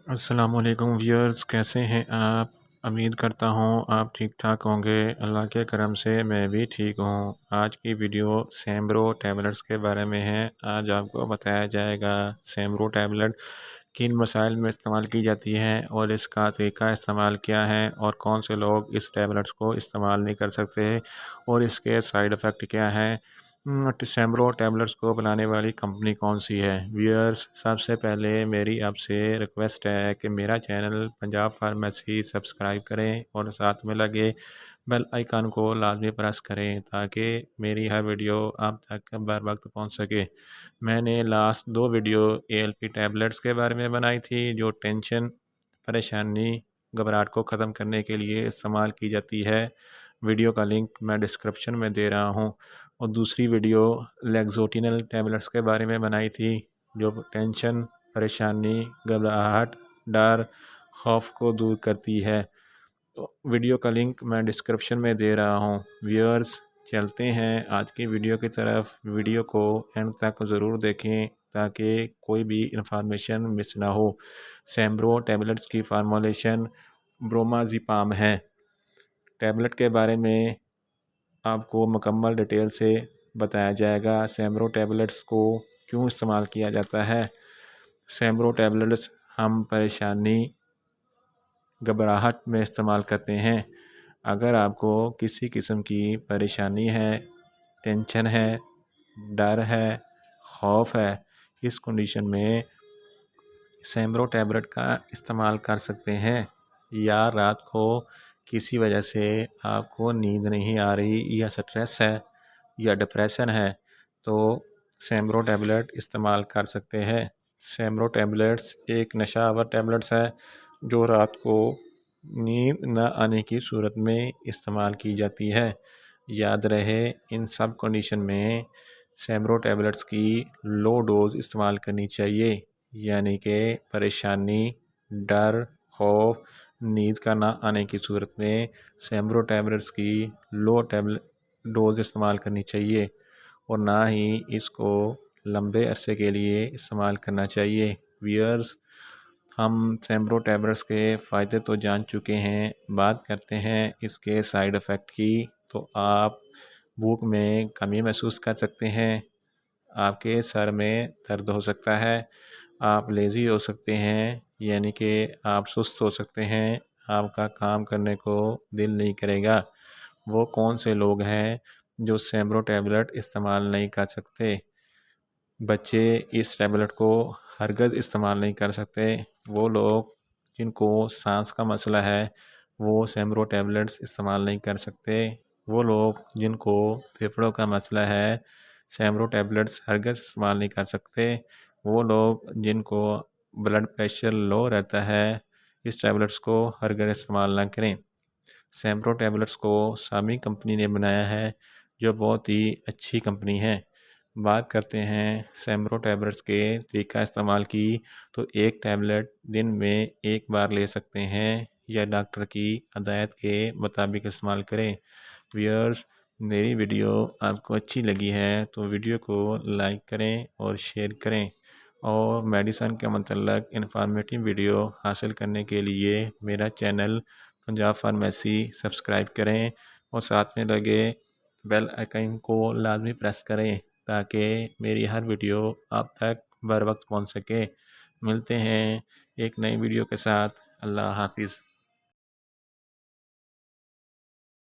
السلام علیکم ویورز، کیسے ہیں آپ؟ امید کرتا ہوں آپ ٹھیک ٹھاک ہوں گے۔ اللہ کے کرم سے میں بھی ٹھیک ہوں۔ آج کی ویڈیو سیمبرو ٹیبلٹس کے بارے میں ہے۔ آج آپ کو بتایا جائے گا سیمبرو ٹیبلٹ کن مسائل میں استعمال کی جاتی ہے اور اس کا طریقہ استعمال کیا ہے، اور کون سے لوگ اس ٹیبلٹس کو استعمال نہیں کر سکتے، اور اس کے سائیڈ ایفیکٹ کیا ہے۔ سیمبرو ٹیبلٹس کو بنانے والی کمپنی کون سی ہے؟ ویئرز، سب سے پہلے میری آپ سے ریکویسٹ ہے کہ میرا چینل پنجاب فارمیسی سبسکرائب کریں اور ساتھ میں لگے بیل آئیکن کو لازمی پریس کریں تاکہ میری ہر ویڈیو آپ تک بر وقت پہنچ سکے۔ میں نے لاسٹ 2 ویڈیو ALP ٹیبلٹس کے بارے میں بنائی تھی جو ٹینشن، پریشانی، گھبراہٹ کو ختم کرنے کے لیے استعمال کی جاتی ہے۔ ویڈیو کا لنک میں ڈسکرپشن میں دے رہا ہوں۔ اور دوسری ویڈیو لیگزوٹینل ٹیبلٹس کے بارے میں بنائی تھی جو ٹینشن، پریشانی، گھبراہٹ، ڈر، خوف کو دور کرتی ہے۔ تو ویڈیو کا لنک میں ڈسکرپشن میں دے رہا ہوں۔ ویورز، چلتے ہیں آج کی ویڈیو کی طرف۔ ویڈیو کو اینڈ تک ضرور دیکھیں تاکہ کوئی بھی انفارمیشن مس نہ ہو۔ سیمبرو ٹیبلٹس کی فارمولیشن برومازیپام ہے۔ ٹیبلٹ کے بارے میں آپ کو مکمل ڈیٹیل سے بتایا جائے گا۔ سیمبرو ٹیبلٹس کو کیوں استعمال کیا جاتا ہے؟ سیمبرو ٹیبلٹس ہم پریشانی، گھبراہٹ میں استعمال کرتے ہیں۔ اگر آپ کو کسی قسم کی پریشانی ہے، ٹینشن ہے، ڈر ہے، خوف ہے، اس کنڈیشن میں سیمبرو ٹیبلٹ کا استعمال کر سکتے ہیں۔ یا رات کو کسی وجہ سے آپ کو نیند نہیں آ رہی، یا سٹریس ہے، یا ڈپریشن ہے، تو سیمبرو ٹیبلٹ استعمال کر سکتے ہیں۔ سیمبرو ٹیبلٹس ایک نشہ آور ٹیبلٹس ہے جو رات کو نیند نہ آنے کی صورت میں استعمال کی جاتی ہے۔ یاد رہے، ان سب کنڈیشن میں سیمبرو ٹیبلٹس کی لو ڈوز استعمال کرنی چاہیے، یعنی کہ پریشانی، ڈر، خوف، نیند کا نہ آنے کی صورت میں سیمبرو ٹیبلٹس کی لو ڈوز استعمال کرنی چاہیے، اور نہ ہی اس کو لمبے عرصے کے لیے استعمال کرنا چاہیے۔ ویئرز، ہم سیمبرو ٹیبلٹس کے فائدے تو جان چکے ہیں، بات کرتے ہیں اس کے سائیڈ ایفیکٹ کی۔ تو آپ بھوک میں کمی محسوس کر سکتے ہیں، آپ کے سر میں درد ہو سکتا ہے، آپ لیزی ہو سکتے ہیں، یعنی کہ آپ سست ہو سکتے ہیں، آپ کا کام کرنے کو دل نہیں کرے گا۔ وہ کون سے لوگ ہیں جو سیمبرو ٹیبلٹ استعمال نہیں کر سکتے؟ بچے اس ٹیبلٹ کو ہرگز استعمال نہیں کر سکتے۔ وہ لوگ جن کو سانس کا مسئلہ ہے وہ سیمبرو ٹیبلٹس استعمال نہیں کر سکتے۔ وہ لوگ جن کو پھیپھڑوں کا مسئلہ ہے سیمبرو ٹیبلٹس ہرگز استعمال نہیں کر سکتے۔ وہ لوگ جن کو بلڈ پریشر لو رہتا ہے اس ٹیبلٹس کو ہرگز استعمال نہ کریں۔ سیمبرو ٹیبلٹس کو سامی کمپنی نے بنایا ہے جو بہت ہی اچھی کمپنی ہے۔ بات کرتے ہیں سیمبرو ٹیبلٹس کے طریقہ استعمال کی، تو ایک ٹیبلٹ دن میں ایک بار لے سکتے ہیں یا ڈاکٹر کی ہدایت کے مطابق استعمال کریں۔ ویئرز، میری ویڈیو آپ کو اچھی لگی ہے تو ویڈیو کو لائک کریں اور شیئر کریں، اور میڈیسن کے متعلق انفارمیٹیو ویڈیو حاصل کرنے کے لیے میرا چینل پنجاب فارمیسی سبسکرائب کریں، اور ساتھ میں لگے بیل آئیکن کو لازمی پریس کریں تاکہ میری ہر ویڈیو آپ تک بر وقت پہنچ سکے۔ ملتے ہیں ایک نئی ویڈیو کے ساتھ۔ اللہ حافظ۔